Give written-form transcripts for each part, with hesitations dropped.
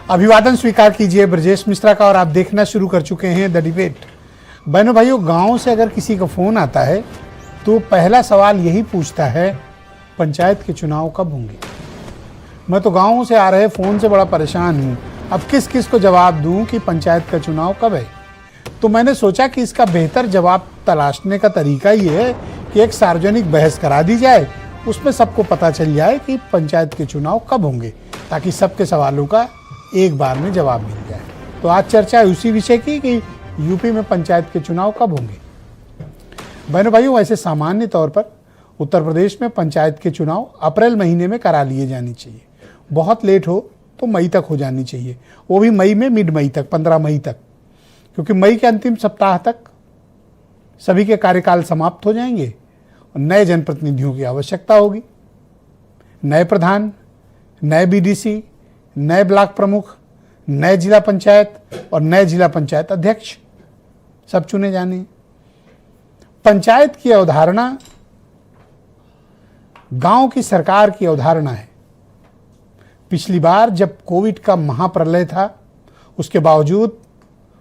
अभिवादन स्वीकार कीजिए ब्रजेश मिश्रा का और आप देखना शुरू कर चुके हैं द डिबेट। बहनों भाइयों, गांव से अगर किसी का फ़ोन आता है तो पहला सवाल यही पूछता है, पंचायत के चुनाव कब होंगे। मैं तो गाँव से आ रहे फ़ोन से बड़ा परेशान हूँ, अब किस किस को जवाब दूँ कि पंचायत का चुनाव कब है। तो मैंने सोचा कि इसका बेहतर जवाब तलाशने का तरीका ये है कि एक सार्वजनिक बहस करा दी जाए, उसमें सबको पता चल जाए कि पंचायत के चुनाव कब होंगे, ताकि सबके सवालों का एक बार में जवाब मिल जाए। तो आज चर्चा उसी विषय की कि यूपी में पंचायत के चुनाव कब होंगे। बहनों भाइयों, वैसे सामान्य तौर पर उत्तर प्रदेश में पंचायत के चुनाव अप्रैल महीने में करा लिए जानी चाहिए। बहुत लेट हो तो मई तक हो जानी चाहिए, वो भी मई में मिड मई तक, 15 मई तक, क्योंकि मई के अंतिम सप्ताह तक सभी के कार्यकाल समाप्त हो जाएंगे और नए जनप्रतिनिधियों की आवश्यकता होगी। नए प्रधान, नए बीडीसी, नए ब्लॉक प्रमुख, नए जिला पंचायत और नए जिला पंचायत अध्यक्ष सब चुने जाने हैं। पंचायत की अवधारणा गांव की सरकार की अवधारणा है। पिछली बार जब कोविड का महाप्रलय था, उसके बावजूद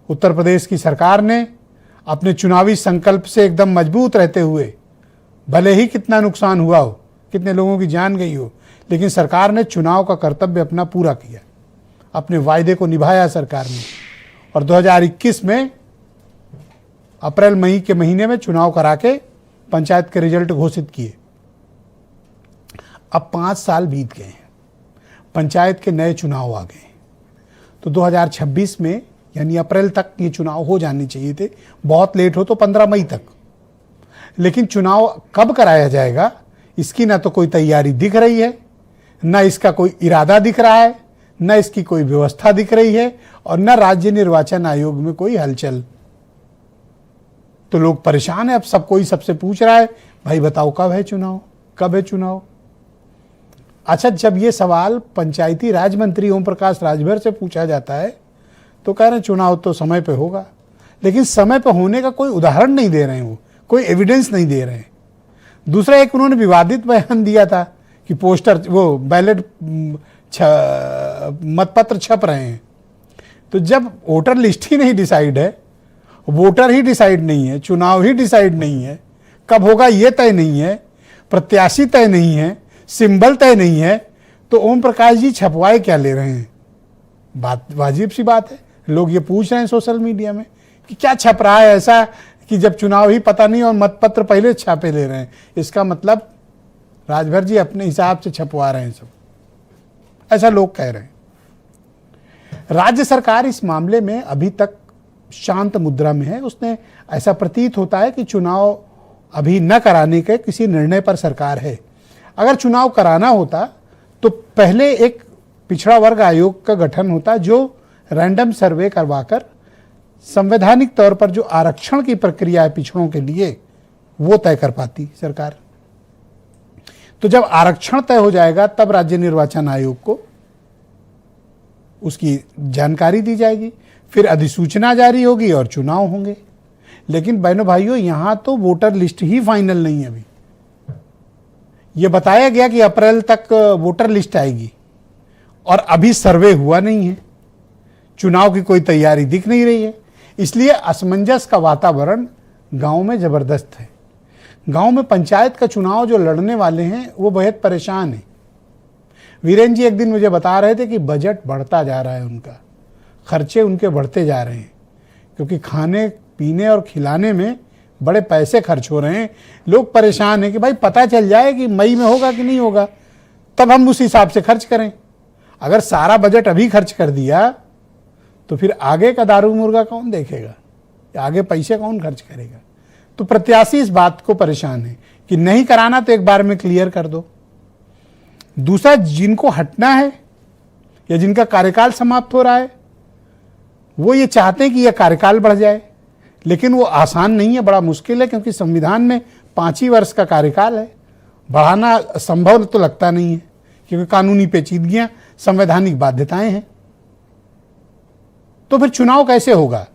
उत्तर प्रदेश की सरकार ने अपने चुनावी संकल्प से एकदम मजबूत रहते हुए, भले ही कितना नुकसान हुआ हो, कितने लोगों की जान गई हो, लेकिन सरकार ने चुनाव का कर्तव्य अपना पूरा किया, अपने वायदे को निभाया सरकार ने। और 2021 में अप्रैल मई के महीने में चुनाव करा के पंचायत के रिजल्ट घोषित किए। अब 5 साल बीत गए हैं, पंचायत के नए चुनाव आ गए। तो 2026 में यानी अप्रैल तक ये चुनाव हो जाने चाहिए थे, बहुत लेट हो तो 15 मई तक। लेकिन चुनाव कब कराया जाएगा इसकी ना तो कोई तैयारी दिख रही है, न इसका कोई इरादा दिख रहा है, न इसकी कोई व्यवस्था दिख रही है और न राज्य निर्वाचन आयोग में कोई हलचल। तो लोग परेशान है। अब सब कोई सबसे पूछ रहा है, भाई बताओ कब है चुनाव, कब है चुनाव। अच्छा, जब ये सवाल पंचायती राज मंत्री ओम प्रकाश राजभर से पूछा जाता है तो कह रहे हैं चुनाव तो समय पे होगा, लेकिन समय पे होने का कोई उदाहरण नहीं दे रहे हैं, वो कोई एविडेंस नहीं दे रहे हैं। दूसरा, एक उन्होंने विवादित बयान दिया था कि पोस्टर, वो बैलेट मतपत्र छप रहे हैं। तो जब वोटर लिस्ट ही नहीं डिसाइड है, वोटर ही डिसाइड नहीं है, चुनाव ही डिसाइड नहीं है, कब होगा ये तय नहीं है, प्रत्याशी तय नहीं है, सिंबल तय नहीं है, तो ओम प्रकाश जी छपवाए क्या ले रहे हैं। बात वाजिब सी बात है। लोग ये पूछ रहे हैं सोशल मीडिया में कि क्या छप रहा है ऐसा कि जब चुनाव ही पता नहीं और मतपत्र पहले छापे ले रहे हैं। इसका मतलब राजभर जी अपने हिसाब से छपवा रहे हैं सब, ऐसा लोग कह रहे हैं। राज्य सरकार इस मामले में अभी तक शांत मुद्रा में है। उसने ऐसा प्रतीत होता है कि चुनाव अभी न कराने के किसी निर्णय पर सरकार है। अगर चुनाव कराना होता तो पहले एक पिछड़ा वर्ग आयोग का गठन होता जो रैंडम सर्वे करवाकर संवैधानिक तौर पर जो आरक्षण की प्रक्रिया है पिछड़ों के लिए, वो तय कर पाती सरकार। तो जब आरक्षण तय हो जाएगा तब राज्य निर्वाचन आयोग को उसकी जानकारी दी जाएगी, फिर अधिसूचना जारी होगी और चुनाव होंगे। लेकिन बहनों भाइयों, यहां तो वोटर लिस्ट ही फाइनल नहीं है। अभी ये बताया गया कि अप्रैल तक वोटर लिस्ट आएगी और अभी सर्वे हुआ नहीं है, चुनाव की कोई तैयारी दिख नहीं रही है। इसलिए असमंजस का वातावरण गांव में जबरदस्त है। गांव में पंचायत का चुनाव जो लड़ने वाले हैं वो बेहद परेशान हैं। वीरेंद्र जी एक दिन मुझे बता रहे थे कि बजट बढ़ता जा रहा है, उनका खर्चे उनके बढ़ते जा रहे हैं, क्योंकि खाने पीने और खिलाने में बड़े पैसे खर्च हो रहे हैं। लोग परेशान हैं कि भाई पता चल जाए कि मई में होगा कि नहीं होगा, तब हम उस हिसाब से खर्च करें। अगर सारा बजट अभी खर्च कर दिया तो फिर आगे का दारू मुर्गा कौन देखेगा, आगे पैसे कौन खर्च करेगा। तो प्रत्याशी इस बात को परेशान है कि नहीं कराना तो एक बार में क्लियर कर दो। दूसरा, जिनको हटना है या जिनका कार्यकाल समाप्त हो रहा है वो ये चाहते हैं कि यह कार्यकाल बढ़ जाए, लेकिन वो आसान नहीं है, बड़ा मुश्किल है, क्योंकि संविधान में 5 ही वर्ष का कार्यकाल है। बढ़ाना संभव तो लगता नहीं है, क्योंकि कानूनी पेचीदगियां, संवैधानिक बाध्यताएं हैं। तो फिर चुनाव कैसे होगा।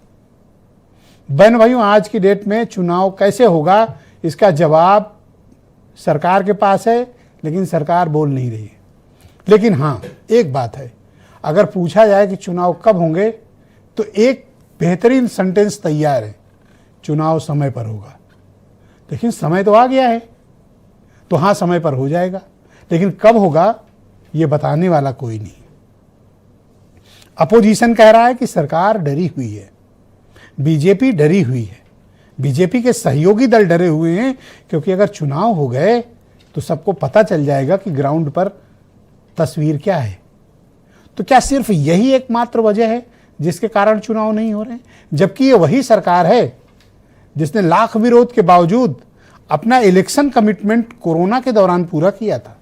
बहन भाइयों, आज की डेट में चुनाव कैसे होगा इसका जवाब सरकार के पास है, लेकिन सरकार बोल नहीं रही है। लेकिन हाँ, एक बात है, अगर पूछा जाए कि चुनाव कब होंगे तो एक बेहतरीन सेंटेंस तैयार है, चुनाव समय पर होगा। लेकिन समय तो आ गया है, तो हाँ समय पर हो जाएगा, लेकिन कब होगा ये बताने वाला कोई नहीं। अपोजिशन कह रहा है कि सरकार डरी हुई है, बीजेपी डरी हुई है, बीजेपी के सहयोगी दल डरे हुए हैं, क्योंकि अगर चुनाव हो गए तो सबको पता चल जाएगा कि ग्राउंड पर तस्वीर क्या है। तो क्या सिर्फ यही एकमात्र वजह है जिसके कारण चुनाव नहीं हो रहे हैं? जबकि ये वही सरकार है जिसने लाख विरोध के बावजूद अपना इलेक्शन कमिटमेंट कोरोना के दौरान पूरा किया था।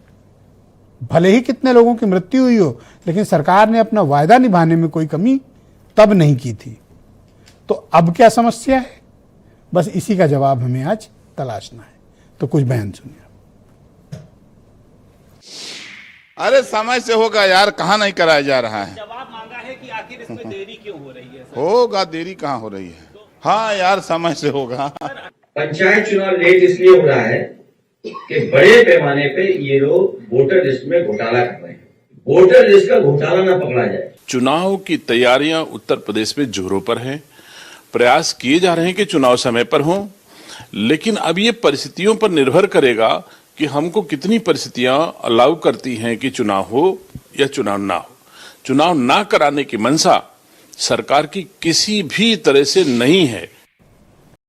भले ही कितने लोगों की मृत्यु हुई हो, लेकिन सरकार ने अपना वायदा निभाने में कोई कमी तब नहीं की थी। तो अब क्या समस्या है, बस इसी का जवाब हमें आज तलाशना है। तो कुछ बयान सुनिए। अरे समय से होगा यार, कहाँ नहीं कराया जा रहा है। जवाब मांगा है कि आखिर इसमें देरी क्यों हो रही है? होगा, देरी कहाँ हो रही है। हाँ यार, समय से होगा। पंचायत चुनाव लेट इसलिए हो रहा है कि बड़े पैमाने पे ये लोग वोटर लिस्ट में घोटाला कर रहे हैं। वोटर लिस्ट का घोटाला ना पकड़ा जाए। चुनाव की तैयारियां उत्तर प्रदेश में जोरों पर हैं। प्रयास किए जा रहे हैं कि चुनाव समय पर हों, लेकिन अब ये परिस्थितियों पर निर्भर करेगा कि हमको कितनी परिस्थितियां अलाउ करती हैं कि चुनाव हो या चुनाव ना हो। चुनाव ना कराने की मंशा सरकार की किसी भी तरह से नहीं है।